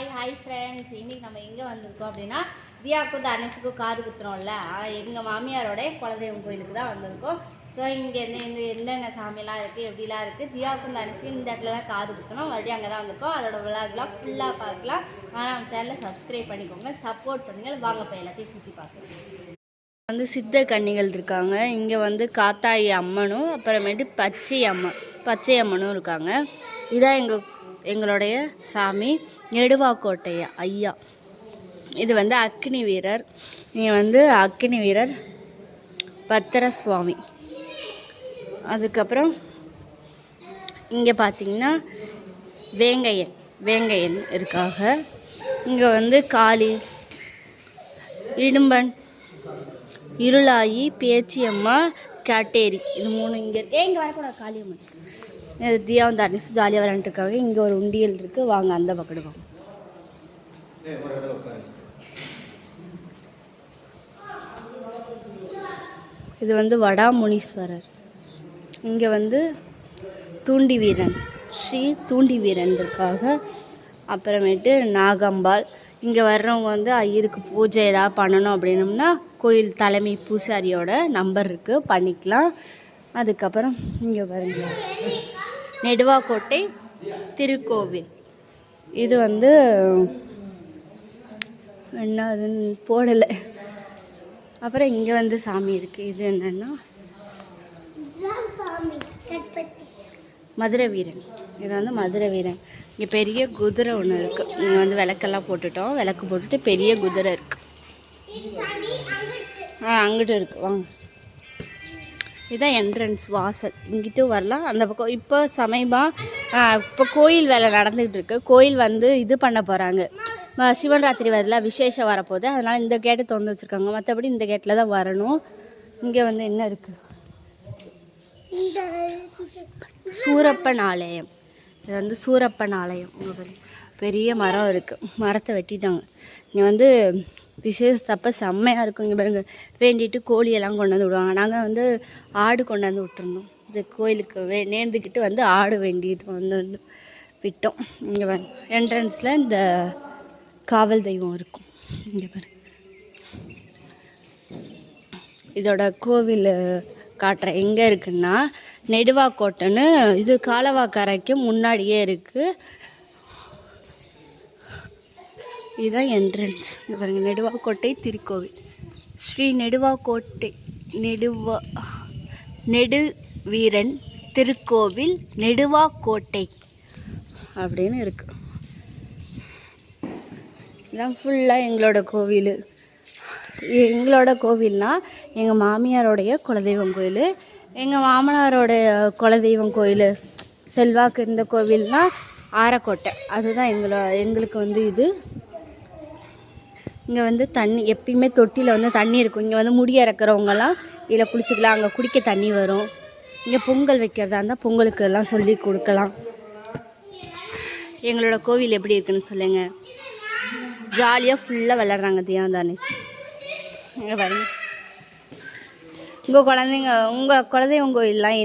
Hi friends. இன்றைக்கி நம்ம எங்கே வந்திருக்கோம் அப்படின்னா, தியாவுக்கும் தனுஷுக்கும் காது குத்துறோம்ல, எங்கள் மாமியாரோட குலதெய்வம் கோயிலுக்கு தான் வந்திருக்கோம். ஸோ இங்கே இந்த என்னென்ன சாமியெல்லாம் இருக்குது, எப்படிலாம் இருக்குது, தியாவுக்கும் தனுஷுக்கும் இந்த இடத்துல தான் காது குத்தணும். மறுபடியும் அங்கே தான் வந்திருக்கோம். அதோட விளாக்லாம் ஃபுல்லாக பார்க்கலாம். ஆனால் நம்ம சேனலை சப்ஸ்கிரைப் பண்ணிக்கோங்க, சப்போர்ட் பண்ணுங்கள். வாங்க போய் எல்லாத்தையும் சுற்றி பார்க்கலாம். வந்து சித்த கன்னிகள் இருக்காங்க. இங்கே வந்து காத்தாயி அம்மனும் அப்புறமேட்டு பச்சை அம்மனும் இருக்காங்க. இதான் எங்களுடைய சாமி நெடுவாக்கோட்டை ஐயா. இது வந்து அக்னி வீரர். இங்கே வந்து அக்னி வீரர் பத்திர சுவாமி. அதுக்கப்புறம் இங்கே பார்த்தீங்கன்னா வேங்கையன் இருக்காங்க. இங்கே வந்து காளி, இடும்பன், இருளாயி, பேச்சியம்மா, கேட்டேரி, இது மூணு இங்கே இருக்கு. இங்கே வரக்கூடாது காளியம்மன். தியாவும் தனுஷ் ஜாலியாக விளையாண்டுருக்காங்க. இங்கே ஒரு உண்டியல் இருக்குது. வாங்க அந்த பக்கம் வாங்க. இது வந்து வடாமுனீஸ்வரர். இங்கே வந்து தூண்டி வீரன், ஸ்ரீ தூண்டி வீரன் இருக்காங்க. அப்புறமேட்டு நாகம்பாள். இங்கே வர்றவங்க வந்து ஐயருக்கு பூஜை ஏதாவது பண்ணணும் அப்படின்னம்னா கோயில் தலைமை பூசாரியோட நம்பர் இருக்குது, பண்ணிக்கலாம். அதுக்கப்புறம் இங்கே பாருங்க, நெடுவாக்கோட்டை திருக்கோவில். இது வந்து என்ன அதுன்னு போடலை. அப்புறம் இங்கே வந்து சாமி இருக்குது. இது என்னென்னா மதுரை வீரன். இது வந்து மதுரை வீரன். இங்கே பெரிய குதிரை ஒன்று இருக்குது. இங்கே வந்து விளக்கெல்லாம் போட்டுட்டோம். விளக்கு போட்டுட்டு பெரிய குதிரை இருக்குது. அங்கிட்டு இருக்குது. வாங்க, இதுதான் என்ட்ரன்ஸ் வாசல். இங்கிட்டும் வரலாம், அந்த பக்கம். இப்போ இப்போ கோயில் வேலை நடந்துக்கிட்டு இருக்கு. கோயில் வந்து இது பண்ண போகிறாங்க. சிவன் ராத்திரி வரல, விசேஷம் வரப்போகுது. அதனால் இந்த கேட்டை திறந்து வச்சுருக்காங்க. மற்றபடி இந்த கேட்டில் தான் வரணும். இங்கே வந்து என்ன இருக்குது, சூரப்பன் ஆலயம். இது வந்து சூரப்பன் ஆலயம். பெரிய மரம் இருக்குது. மரத்தை வெட்டிட்டாங்க. இங்கே வந்து விசேஷத்தப்போ செம்மையாக இருக்கும். இங்கே பாருங்க, வேண்டிட்டு கோழியெல்லாம் கொண்டாந்து விடுவாங்க. நாங்கள் வந்து ஆடு கொண்டாந்து விட்டுருந்தோம். இந்த கோயிலுக்கு நேர்ந்துக்கிட்டு வந்து ஆடு வேண்டிட்டு வந்து விட்டோம். இங்கே பாருங்க, என்ட்ரன்ஸில் இந்த காவல் தெய்வம் இருக்கும். இங்கே பாருங்க, இதோட கோவில் காட்டுற எங்கே இருக்குன்னா, நெடுவாக்கோட்டைன்னு இது காலவாக்கரைக்கு முன்னாடியே இருக்குது. இதுதான் என்ட்ரன்ஸ். இங்கே பாருங்கள், நெடுவாக்கோட்டை திருக்கோவில். ஸ்ரீ நெடுவாக்கோட்டை நெடுவீரன் திருக்கோவில் நெடுவாக்கோட்டை அப்படின்னு இருக்குது. இதுதான் ஃபுல்லாக எங்களோட கோவில். எங்களோட கோவில்னால் எங்கள் மாமியாரோடைய குலதெய்வம் கோயில், எங்கள் மாமனாரோடைய குலதெய்வம் கோயில் செல்வாக்கு இந்த கோவில்னால் ஆரக்கோட்டை. அதுதான் எங்களுக்கு வந்து இது. இங்கே வந்து தண்ணி எப்பயுமே தொட்டியில் வந்து தண்ணி இருக்கும். இங்கே வந்து முடி இறக்குறவங்கலாம் இதில் குளிச்சுக்கலாம். அங்கே குடிக்க தண்ணி வரும். இங்கே பொங்கல் வைக்கிறதா இருந்தால் பொங்கலுக்கு எல்லாம் சொல்லி கொடுக்கலாம். எங்களோட கோவில் எப்படி இருக்குன்னு சொல்லுங்கள். ஜாலியாக ஃபுல்லாக விளையாடுறாங்க தியாவும் தனுஷ். இங்கே பாருங்க, உங்கள் குலதெய்வம் கோயிலெலாம்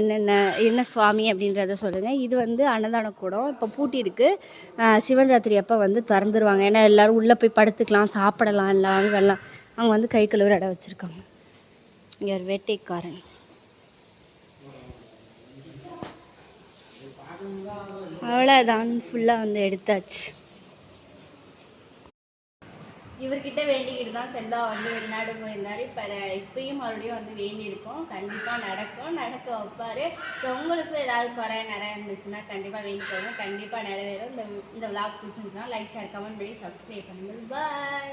என்ன சுவாமி அப்படின்றத சொல்லுங்கள். இது வந்து அன்னதான கூடம். இப்போ பூட்டி இருக்குது. சிவன் ராத்திரி அப்போ வந்து திறந்துருவாங்க. ஏன்னா எல்லோரும் உள்ளே போய் படுத்துக்கலாம், சாப்பிடலாம், எல்லாம் வரலாம். அவங்க வந்து கை கழுவுற இடம் வச்சுருக்காங்க. இங்கே ஒரு வேட்டைக்காரன். அவ்வளோதான், ஃபுல்லாக வந்து எடுத்தாச்சு. இவர்கிட்ட வேண்டிக்கிட்டு தான் செல்வா வந்து வெளிநாடு போயிருந்தார். இப்பயும் மறுபடியும் வந்து வேண்டியிருக்கோம். கண்டிப்பாக நடக்க வைப்பார். ஸோ உங்களுக்கு ஏதாவது குறை நிறையா இருந்துச்சுன்னா கண்டிப்பாக வேண்டிக்கோங்க, கண்டிப்பாக நிறைவேறும். இந்த விளாக் பிடிச்சிருந்துச்சுன்னா லைக், ஷேர், கமெண்ட் பண்ணி சப்ஸ்கிரைப் பண்ணுங்கள். பாய்.